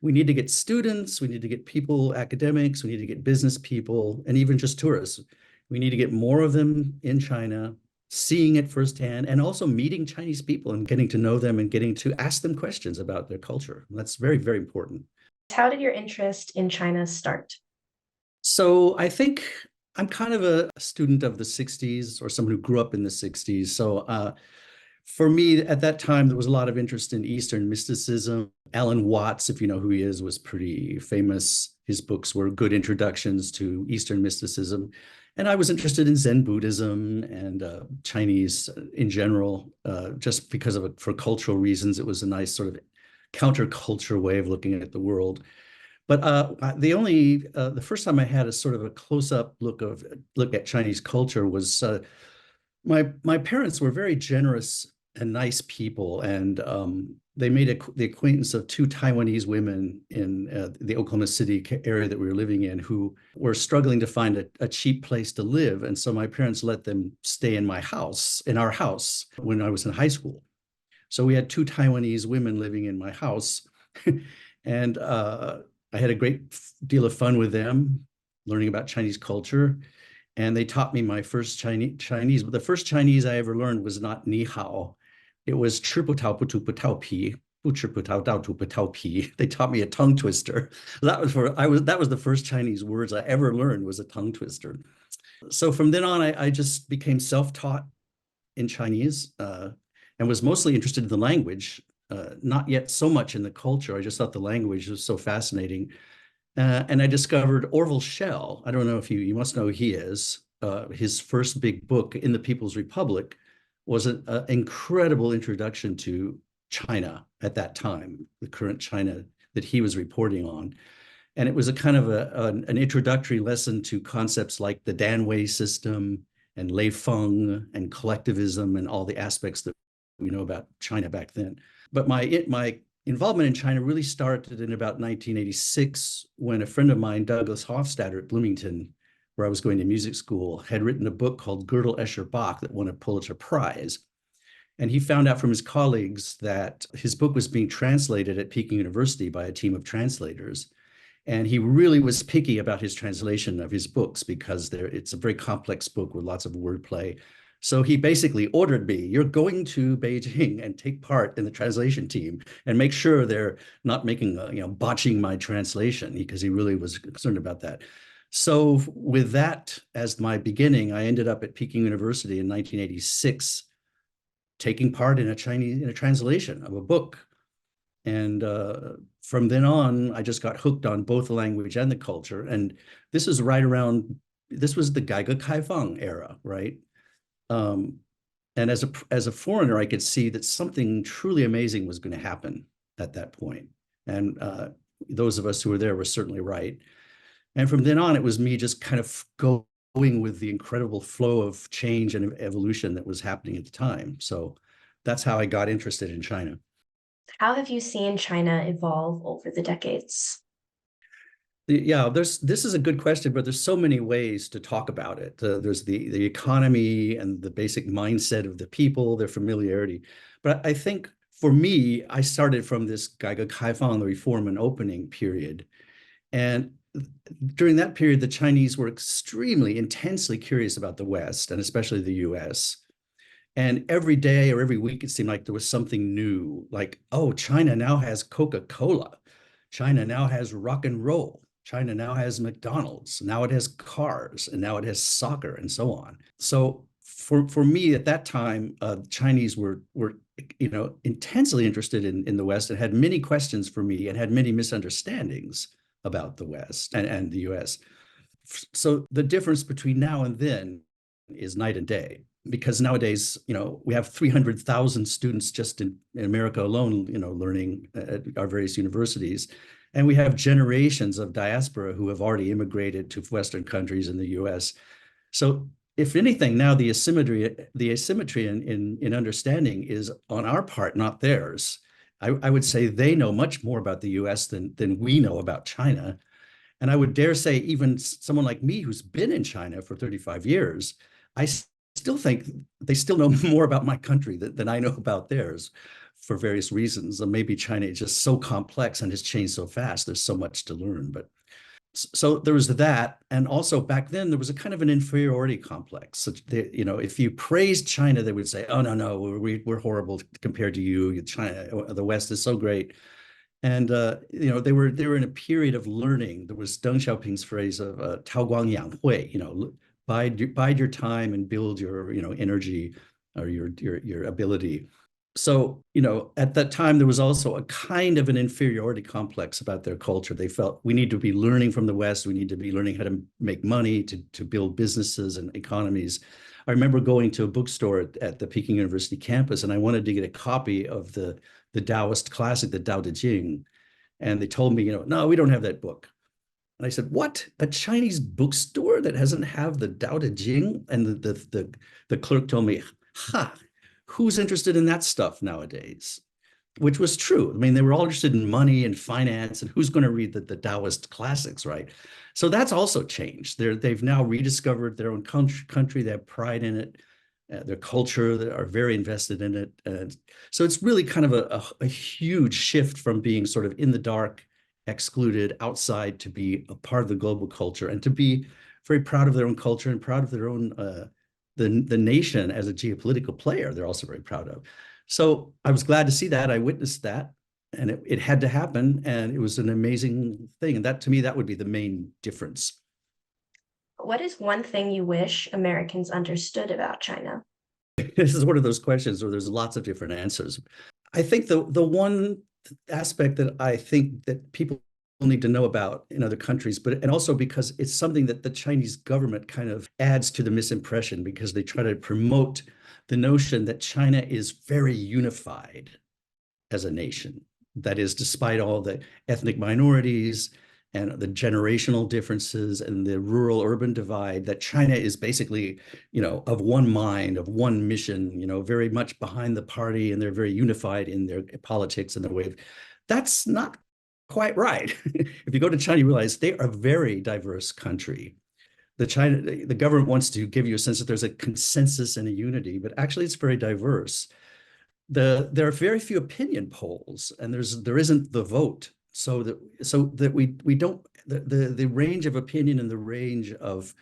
we need to get students, we need to get people, academics, we need to get business people, and even just tourists. We need to get more of them in China, seeing it firsthand, and also meeting Chinese people and getting to know them and getting to ask them questions about their culture. That's very, very important. How did your interest in China start? So I think I'm kind of a student of the 60s, or someone who grew up in the 60s. So for me, at that time, there was a lot of interest in Eastern mysticism. Alan Watts, if you know who he is, was pretty famous. His books were good introductions to Eastern mysticism. And I was interested in Zen Buddhism and Chinese in general, just because of it, for cultural reasons. It was a nice sort of counterculture way of looking at the world. But the first time I had a sort of a close-up look at Chinese culture was my parents were very generous and nice people, and they made the acquaintance of two Taiwanese women in the Oklahoma City area that we were living in, who were struggling to find a cheap place to live. And so my parents let them stay in our house, when I was in high school. So we had two Taiwanese women living in my house, and I had a great deal of fun with them, learning about Chinese culture. And they taught me my first Chinese. But the first Chinese I ever learned was not ni hao. It was 吃不桃不吐不跳皮, 不吃葡萄倒吐不跳皮. They taught me a tongue twister. That was the first Chinese words I ever learned, was a tongue twister. So from then on, I just became self-taught in Chinese, and was mostly interested in the language, not yet so much in the culture. I just thought the language was so fascinating. And I discovered Orville Schell. I don't know if you must know who he is. His first big book, In the People's Republic, was an incredible introduction to China at that time, the current China that he was reporting on. And it was a kind of an introductory lesson to concepts like the Danwei system and Lei Feng and collectivism and all the aspects that we know about China back then. But my involvement in China really started in about 1986, when a friend of mine, Douglas Hofstadter at Bloomington, where I was going to music school, had written a book called Gödel, Escher, Bach that won a Pulitzer Prize. And he found out from his colleagues that his book was being translated at Peking University by a team of translators. And he really was picky about his translation of his books, because it's a very complex book with lots of wordplay. So he basically ordered me, you're going to Beijing and take part in the translation team and make sure they're not making, botching my translation, because he really was concerned about that. So with that as my beginning, I ended up at Peking University in 1986, taking part in a translation of a book. And from then on, I just got hooked on both the language and the culture. And this was the Gaiga Kaifang era, right? And as a foreigner, I could see that something truly amazing was going to happen at that point. And those of us who were there were certainly right. And from then on, it was me just kind of going with the incredible flow of change and evolution that was happening at the time. So that's how I got interested in China. How have you seen China evolve over the decades? Yeah, this is a good question, but there's so many ways to talk about it. There's the economy and the basic mindset of the people, their familiarity. But I think for me, I started from this Gaiga Kaifang, the reform and opening period. And during that period, the Chinese were extremely intensely curious about the West, and especially the US. And every day or every week, it seemed like there was something new, like, oh, China now has Coca Cola. China now has rock and roll. China now has McDonald's. Now it has cars, and now it has soccer, and so on. So for me at that time, Chinese were intensely interested in the West, and had many questions for me, and had many misunderstandings about the West and the US. So the difference between now and then is night and day, because nowadays, we have 300,000 students just in America alone, learning at our various universities. And we have generations of diaspora who have already immigrated to Western countries in the US. So if anything, now the asymmetry in understanding is on our part, not theirs. I would say they know much more about the US than we know about China. And I would dare say even someone like me, who's been in China for 35 years, I still think they still know more about my country than I know about theirs. for various reasons. And maybe China is just so complex and has changed so fast. There's so much to learn. But so there was that. And also back then, there was a kind of an inferiority complex. So they, if you praised China, they would say, oh, no, we're horrible compared to you. China, the West is so great. And they were in a period of learning. There was Deng Xiaoping's phrase of "Tao Guang Yang Hui," bide your time and build your energy or your ability. So at that time there was also a kind of an inferiority complex about their culture. They felt we need to be learning from the West. We need to be learning how to make money to build businesses and economies. I remember going to a bookstore at the Peking University campus, and I wanted to get a copy of the Taoist classic, the Tao Te Ching. And they told me, no, we don't have that book. And I said, what? A Chinese bookstore that doesn't have the Tao Te Ching? And the clerk told me, who's interested in that stuff nowadays? Which was true. I mean, they were all interested in money and finance, and who's going to read the Taoist classics, right? So that's also changed. They've now rediscovered their own country. They have pride in it. Their culture, they are very invested in it. And so it's really kind of a huge shift from being sort of in the dark, excluded, outside, to be a part of the global culture and to be very proud of their own culture and proud of their own, the nation as a geopolitical player, they're also very proud of. So I was glad to see that. I witnessed that, and it had to happen. And it was an amazing thing. And that, to me, that would be the main difference. What is one thing you wish Americans understood about China? This is one of those questions where there's lots of different answers. I think the one aspect that I think that people need to know about in other countries, and also because it's something that the Chinese government kind of adds to the misimpression, because they try to promote the notion that China is very unified as a nation. That is, despite all the ethnic minorities and the generational differences and the rural-urban divide, that China is basically, of one mind, of one mission, very much behind the party, and they're very unified in their politics and their way of. That's not quite right. If you go to China, you realize they are a very diverse country. The government wants to give you a sense that there's a consensus and a unity, but actually it's very diverse. There are very few opinion polls, and there isn't the vote. So that we don't, the range of opinion and the range of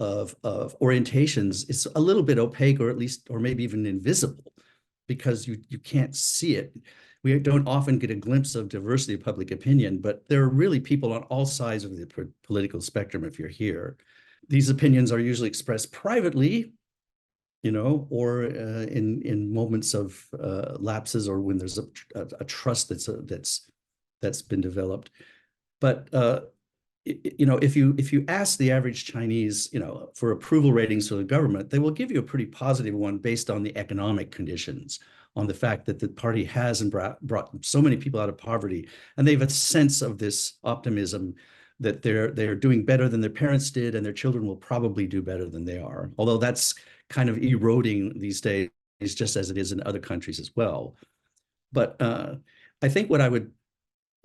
orientations is a little bit opaque, or maybe even invisible, because you can't see it. We don't often get a glimpse of diversity of public opinion, but there are really people on all sides of the political spectrum if you're here. These opinions are usually expressed privately, or in moments of lapses, or when there's a trust that's been developed. But if you ask the average Chinese, for approval ratings for the government, they will give you a pretty positive one based on the economic conditions, on the fact that the party has brought so many people out of poverty, and they have a sense of this optimism that they're doing better than their parents did, and their children will probably do better than they are. Although that's kind of eroding these days, just as it is in other countries as well. But I think what I would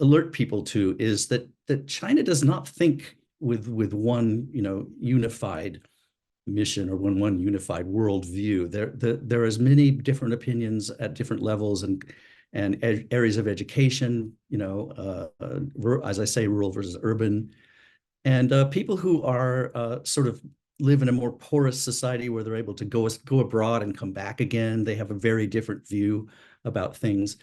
alert people to is that China does not think with one unified mission or one unified worldview. There are as many different opinions at different levels and areas of education, as I say, rural versus urban, and people who are sort of live in a more porous society where they're able to go abroad and come back again. They have a very different view about things.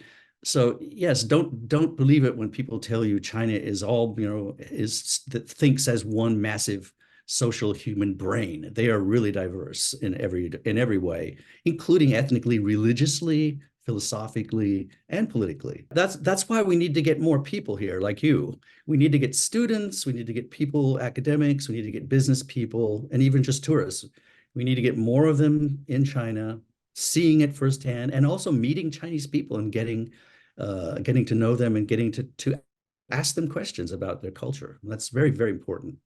So yes, don't believe it when people tell you China is all, that thinks as one massive social human brain. They are really diverse in every way, including ethnically, religiously, philosophically, and politically. That's why we need to get more people here like you. We need to get students, we need to get people, academics, we need to get business people, and even just tourists. We need to get more of them in China, seeing it firsthand, and also meeting Chinese people and getting to know them and getting to ask them questions about their culture. That's very, very important.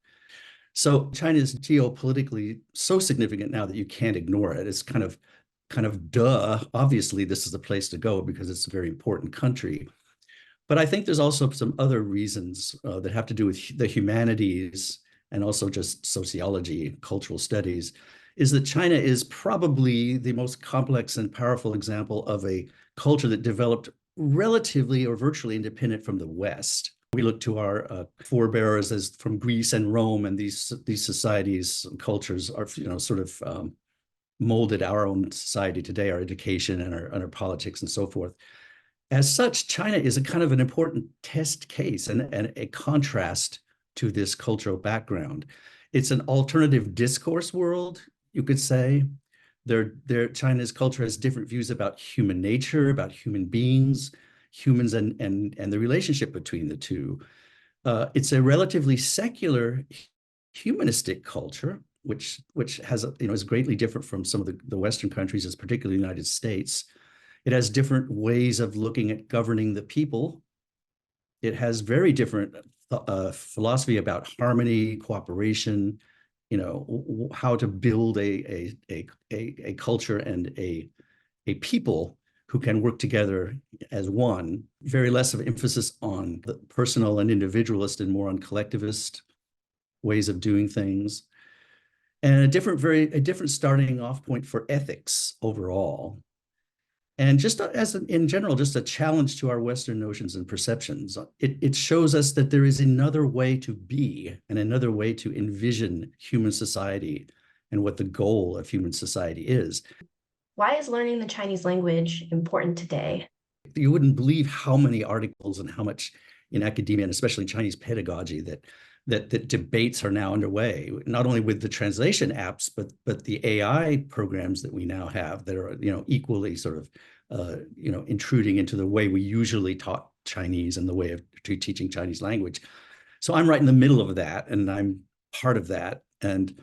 So China is geopolitically so significant now that you can't ignore it. It's kind of duh. Obviously, this is the place to go because it's a very important country. But I think there's also some other reasons that have to do with the humanities and also just sociology, cultural studies. is that China is probably the most complex and powerful example of a culture that developed relatively or virtually independent from the West. We look to our forebears as from Greece and Rome, and these societies and cultures are, sort of molded our own society today, our education and our politics and so forth. As such, China is a kind of an important test case and a contrast to this cultural background. It's an alternative discourse world, you could say. China's culture has different views about human nature, about human beings, humans and the relationship between the two. It's a relatively secular, humanistic culture, which has is greatly different from some of the Western countries, as particularly the United States. It has different ways of looking at governing the people. It has very different philosophy about harmony, cooperation, how to build a culture and a people who can work together as one. Very less of emphasis on the personal and individualist and more on collectivist ways of doing things. And a different starting off point for ethics overall. And just in general, just a challenge to our Western notions and perceptions. It shows us that there is another way to be and another way to envision human society and what the goal of human society is. Why is learning the Chinese language important today? You wouldn't believe how many articles and how much in academia, and especially Chinese pedagogy, that debates are now underway, not only with the translation apps, but the AI programs that we now have that are, equally sort of, intruding into the way we usually taught Chinese and the way of teaching Chinese language. So I'm right in the middle of that, and I'm part of that. And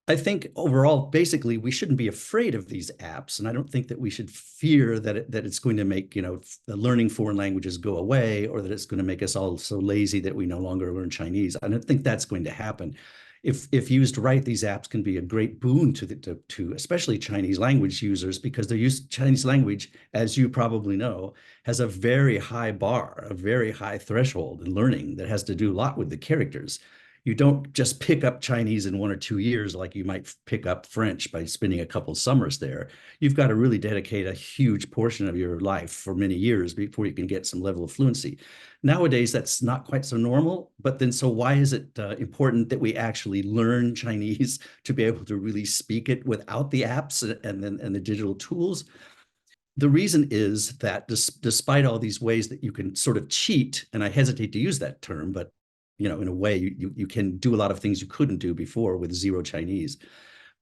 I think overall, basically, we shouldn't be afraid of these apps, and I don't think that we should fear that it's going to make the learning foreign languages go away, or that it's going to make us all so lazy that we no longer learn Chinese. I don't think that's going to happen. If used right, these apps can be a great boon to especially Chinese language users, because Chinese language, as you probably know, has a very high bar, a very high threshold in learning that has to do a lot with the characters. You don't just pick up Chinese in 1 or 2 years like you might pick up French by spending a couple of summers there. You've got to really dedicate a huge portion of your life for many years before you can get some level of fluency. Nowadays, that's not quite so normal, but then so why is it important that we actually learn Chinese to be able to really speak it without the apps and the digital tools? The reason is that despite all these ways that you can sort of cheat, and I hesitate to use that term, but in a way, you can do a lot of things you couldn't do before with zero Chinese.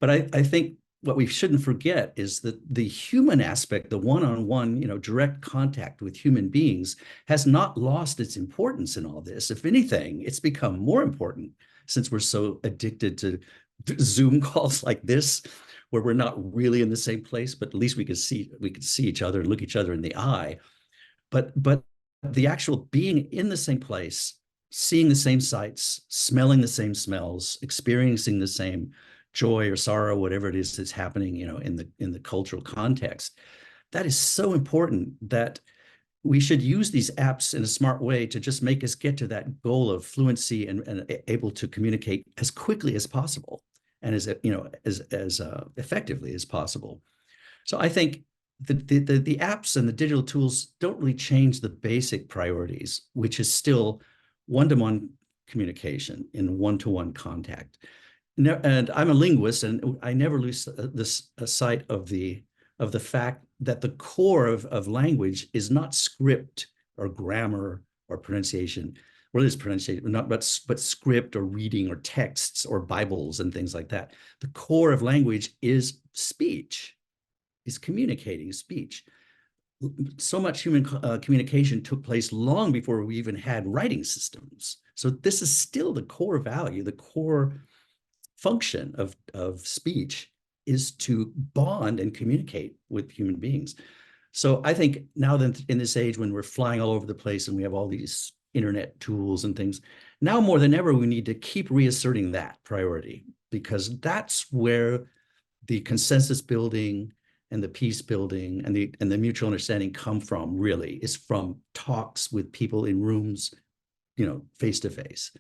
But I think what we shouldn't forget is that the human aspect, the one-on-one, direct contact with human beings has not lost its importance in all this. If anything, it's become more important since we're so addicted to Zoom calls like this, where we're not really in the same place, but at least we could see each other and look each other in the eye. But the actual being in the same place, seeing the same sights, smelling the same smells, experiencing the same joy or sorrow, whatever it is that's happening, in the cultural context, that is so important that we should use these apps in a smart way to just make us get to that goal of fluency and able to communicate as quickly as possible and as effectively as possible. So I think the apps and the digital tools don't really change the basic priorities, which is still one-to-one communication in one-to-one contact. And I'm a linguist, and I never lose sight of the fact that the core of language is not script or grammar or pronunciation. Well, it is pronunciation, but script or reading or texts or Bibles and things like that. The core of language is speech, is communicating speech. So much human communication took place long before we even had writing systems. So this is still the core value, the core function of speech is to bond and communicate with human beings. So I think now that in this age when we're flying all over the place and we have all these internet tools and things, now more than ever, we need to keep reasserting that priority, because that's where the consensus building and the peace building and the mutual understanding come from, really, is from talks with people in rooms, face to face.